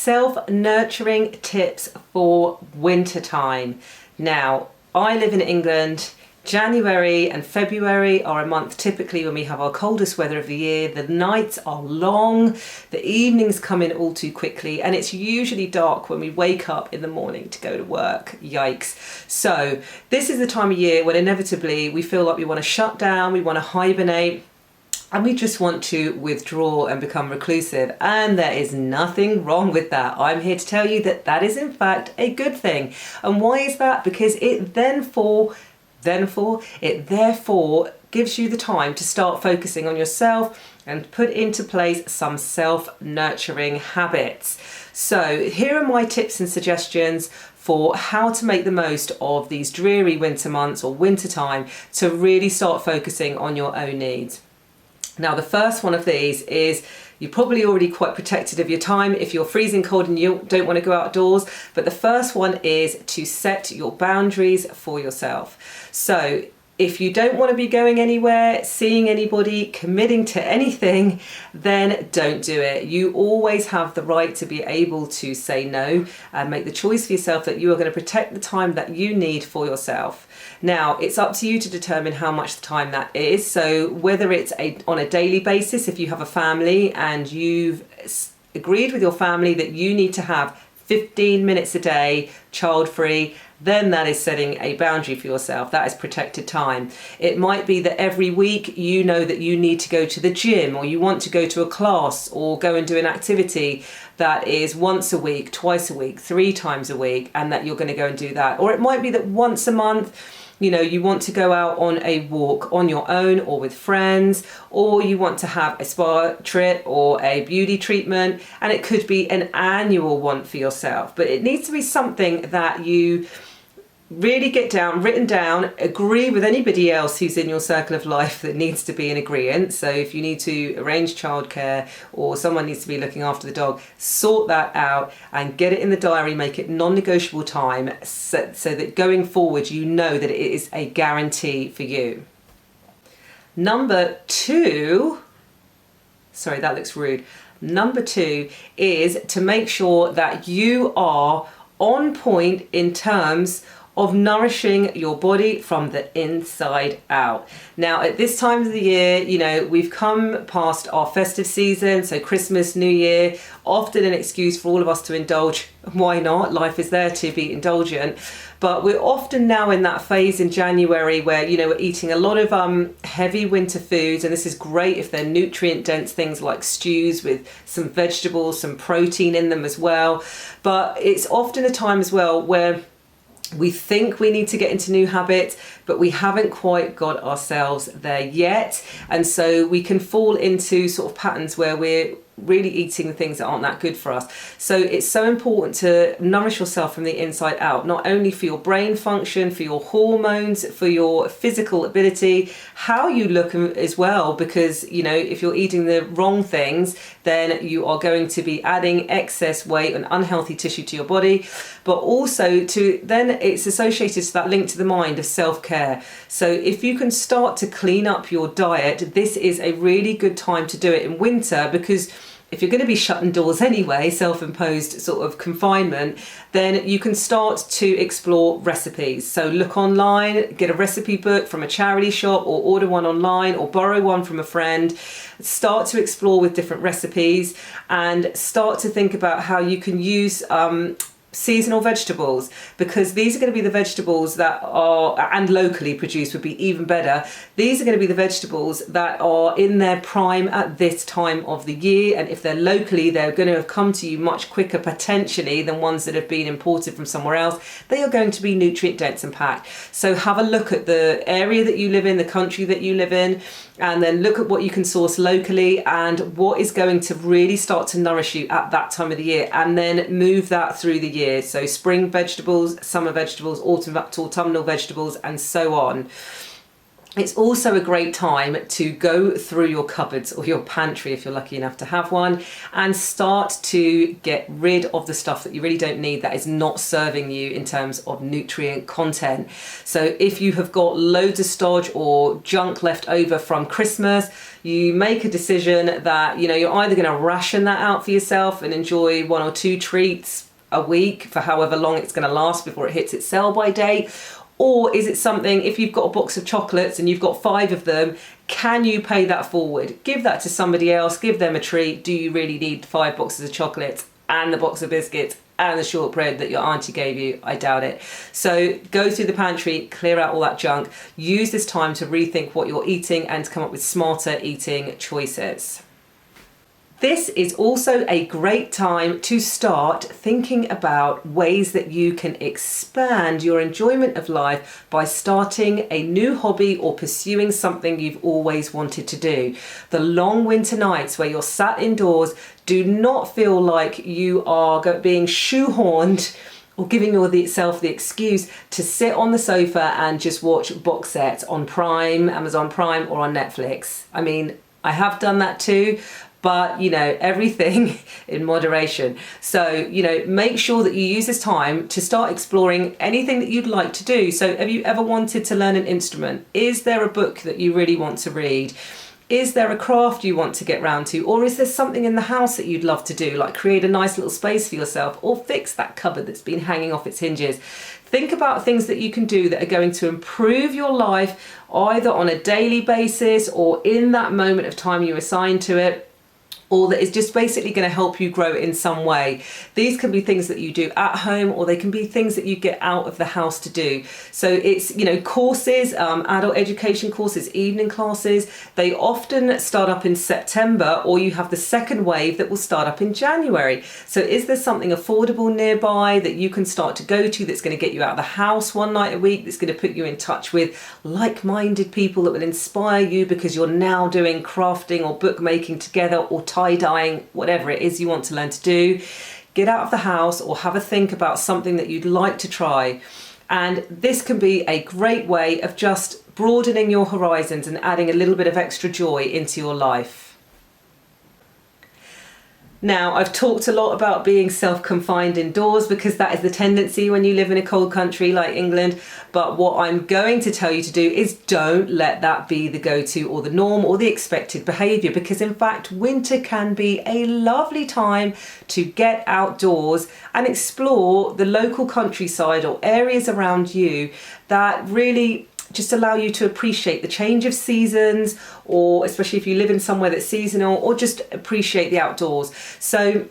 self-nurturing tips for wintertime. Now, I live in England. January and February are a month typically when we have our coldest weather of the year. The nights are long, the evenings come in all too quickly, and it's usually dark when we wake up in the morning to go to work. Yikes. So this is the time of year when inevitably we feel like we want to shut down, we want to hibernate, and we just want to withdraw and become reclusive. And there is nothing wrong with that. I'm here to tell you that that is in fact a good thing. And why is that? Because it therefore gives you the time to start focusing on yourself and put into place some self-nurturing habits. So here are my tips and suggestions for how to make the most of these dreary winter months or winter time to really start focusing on your own needs. Now, the first one of these is you're probably already quite protected of your time if you're freezing cold and you don't want to go outdoors. But the first one is to set your boundaries for yourself. So if you don't want to be going anywhere, seeing anybody, committing to anything, then don't do it. You always have the right to be able to say no and make the choice for yourself that you are going to protect the time that you need for yourself. Now, it's up to you to determine how much the time that is. So whether it's on a daily basis, if you have a family and you've agreed with your family that you need to have 15 minutes a day child-free, then that is setting a boundary for yourself. That is protected time. It might be that every week you know that you need to go to the gym, or you want to go to a class or go and do an activity that is once a week, twice a week, 3 times a week, and that you're going to go and do that. Or it might be that once a month, you want to go out on a walk on your own or with friends, or you want to have a spa trip or a beauty treatment, and it could be an annual one for yourself. But it needs to be something that you really get written down, agree with anybody else who's in your circle of life that needs to be in agreement. So if you need to arrange childcare or someone needs to be looking after the dog, sort that out and get it in the diary, make it non-negotiable time so that going forward you know that it is a guarantee for you. Number 2, sorry, that looks rude. Number 2 is to make sure that you are on point in terms of nourishing your body from the inside out. Now, at this time of the year, we've come past our festive season, so Christmas, New Year, often an excuse for all of us to indulge. Why not? Life is there to be indulgent. But we're often now in that phase in January where, we're eating a lot of heavy winter foods, and this is great if they're nutrient-dense things like stews with some vegetables, some protein in them as well. But it's often a time as well where we think we need to get into new habits, but we haven't quite got ourselves there yet. And so we can fall into sort of patterns where we're really eating the things that aren't that good for us. So it's so important to nourish yourself from the inside out, not only for your brain function, for your hormones, for your physical ability, how you look as well, because if you're eating the wrong things, then you are going to be adding excess weight and unhealthy tissue to your body. But also then it's associated to that link to the mind of self-care. So if you can start to clean up your diet, this is a really good time to do it in winter, because if you're going to be shut indoors anyway, self-imposed sort of confinement, then you can start to explore recipes. So look online, get a recipe book from a charity shop, or order one online, or borrow one from a friend. Start to explore with different recipes and start to think about how you can use seasonal vegetables, because these are going to be the vegetables that are, and locally produced would be even better. These are going to be the vegetables that are in their prime at this time of the year, and if they're locally, they're going to have come to you much quicker potentially than ones that have been imported from somewhere else. They are going to be nutrient dense and packed. So have a look at the area that you live in, the country that you live in, and then look at what you can source locally and what is going to really start to nourish you at that time of the year, and then move that through the year. So spring vegetables, summer vegetables, autumnal vegetables, and so on. It's also a great time to go through your cupboards or your pantry if you're lucky enough to have one, and start to get rid of the stuff that you really don't need, that is not serving you in terms of nutrient content. So if you have got loads of stodge or junk left over from Christmas, you make a decision that, you know, you're either going to ration that out for yourself and enjoy 1 or 2 treats a week for however long it's going to last before it hits its sell by date. Or is it something, if you've got a box of chocolates and you've got 5 of them, can you pay that forward? Give that to somebody else, give them a treat. Do you really need 5 boxes of chocolates and the box of biscuits and the shortbread that your auntie gave you? I doubt it. So go through the pantry, clear out all that junk. Use this time to rethink what you're eating and to come up with smarter eating choices. This is also a great time to start thinking about ways that you can expand your enjoyment of life by starting a new hobby or pursuing something you've always wanted to do. The long winter nights where you're sat indoors, do not feel like you are being shoehorned or giving yourself the excuse to sit on the sofa and just watch box sets on Prime, Amazon Prime, or on Netflix. I mean, I have done that too, but you know, everything in moderation. So, you know, make sure that you use this time to start exploring anything that you'd like to do. So have you ever wanted to learn an instrument? Is there a book that you really want to read? Is there a craft you want to get round to? Or is there something in the house that you'd love to do, like create a nice little space for yourself, or fix that cupboard that's been hanging off its hinges? Think about things that you can do that are going to improve your life, either on a daily basis or in that moment of time you assign to it, or that is just basically going to help you grow in some way. These can be things that you do at home, or they can be things that you get out of the house to do. So it's, you know, courses, adult education courses, evening classes, they often start up in September, or you have the second wave that will start up in January. So is there something affordable nearby that you can start to go to that's going to get you out of the house one night a week, that's going to put you in touch with like-minded people that will inspire you because you're now doing crafting or bookmaking together, or tie-dyeing, whatever it is you want to learn to do? Get out of the house or have a think about something that you'd like to try. And this can be a great way of just broadening your horizons and adding a little bit of extra joy into your life. Now, I've talked a lot about being self-confined indoors because that is the tendency when you live in a cold country like England. But what I'm going to tell you to do is don't let that be the go-to or the norm or the expected behaviour, because in fact, winter can be a lovely time to get outdoors and explore the local countryside or areas around you that really just allow you to appreciate the change of seasons, or especially if you live in somewhere that's seasonal, or just appreciate the outdoors. So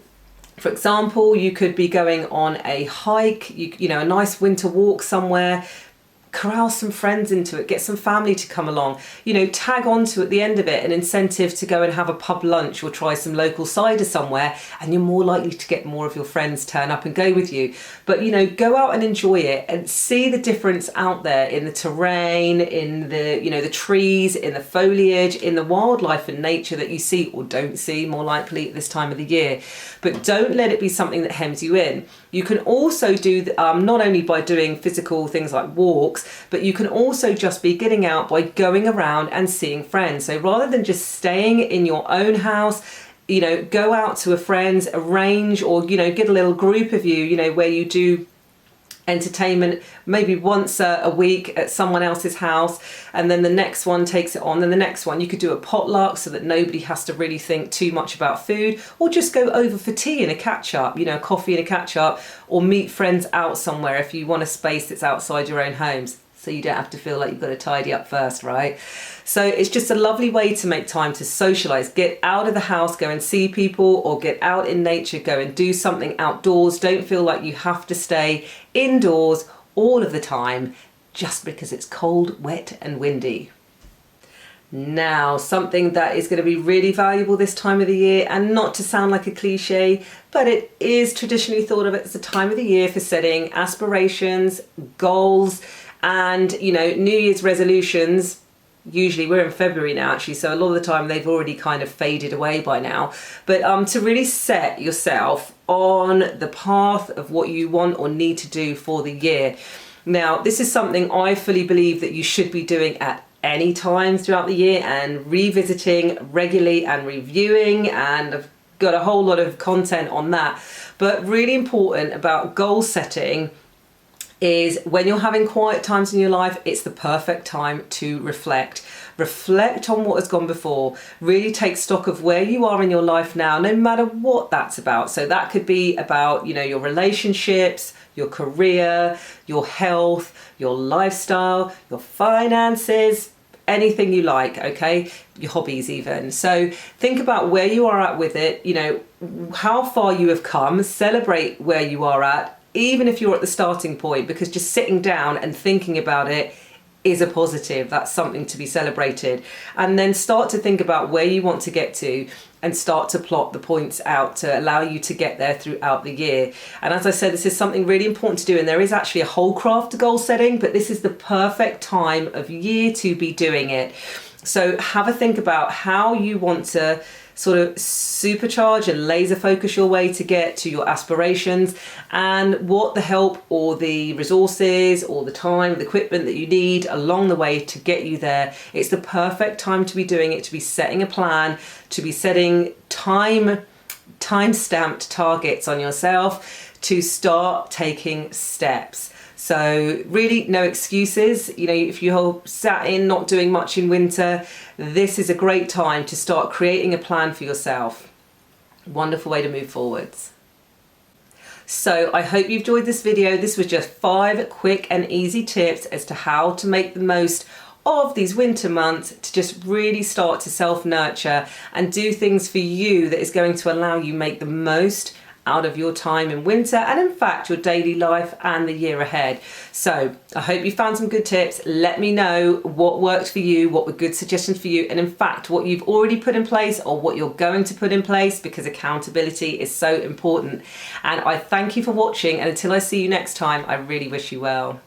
for example, you could be going on a hike, you know, a nice winter walk somewhere, corral some friends into it, get some family to come along, you know, tag on to at the end of it an incentive to go and have a pub lunch or try some local cider somewhere, and you're more likely to get more of your friends turn up and go with you. But you know, go out and enjoy it and see the difference out there in the terrain, in the, you know, the trees, in the foliage, in the wildlife and nature that you see or don't see, more likely at this time of the year. But don't let it be something that hems you in. You can also do not only by doing physical things like walks, but you can also just be getting out by going around and seeing friends. So rather than just staying in your own house, you know, go out to a friend's, arrange, or, you know, get a little group of you, you know, where you do entertainment maybe once a week at someone else's house, and then the next one takes it on, then the next one. You could do a potluck so that nobody has to really think too much about food, or just go over for tea and a catch up, you know, coffee and a catch up, or meet friends out somewhere if you want a space that's outside your own homes, so you don't have to feel like you've got to tidy up first, right? So it's just a lovely way to make time to socialise. Get out of the house, go and see people, or get out in nature, go and do something outdoors. Don't feel like you have to stay indoors all of the time just because it's cold, wet and windy. Now, something that is going to be really valuable this time of the year, and not to sound like a cliche, but it is traditionally thought of as the time of the year for setting aspirations, goals, and, you know, New Year's resolutions. Usually we're in February now actually, so a lot of the time they've already kind of faded away by now. But to really set yourself on the path of what you want or need to do for the year. Now, this is something I fully believe that you should be doing at any time throughout the year and revisiting regularly and reviewing, and I've got a whole lot of content on that. But really important about goal setting is when you're having quiet times in your life, it's the perfect time to reflect. Reflect on what has gone before. Really take stock of where you are in your life now, no matter what that's about. So that could be about, you know, your relationships, your career, your health, your lifestyle, your finances, anything you like, okay? Your hobbies even. So think about where you are at with it, you know, how far you have come, celebrate where you are at, even if you're at the starting point, because just sitting down and thinking about it is a positive. That's something to be celebrated. And then start to think about where you want to get to and start to plot the points out to allow you to get there throughout the year. And as I said, this is something really important to do, and there is actually a whole craft to goal setting, but this is the perfect time of year to be doing it. So have a think about how you want to sort of supercharge and laser focus your way to get to your aspirations, and what the help or the resources or the time, the equipment that you need along the way to get you there. It's the perfect time to be doing it, to be setting a plan, to be setting time-stamped targets on yourself, to start taking steps. So really no excuses. You know, if you're sat in not doing much in winter, this is a great time to start creating a plan for yourself. Wonderful way to move forwards. So I hope you've enjoyed this video. This was just 5 quick and easy tips as to how to make the most of these winter months to just really start to self-nurture and do things for you that is going to allow you make the most out of your time in winter, and in fact your daily life and the year ahead. So I hope you found some good tips. Let me know what worked for you, what were good suggestions for you, and in fact what you've already put in place or what you're going to put in place, because accountability is so important. And I thank you for watching, and until I see you next time, I really wish you well.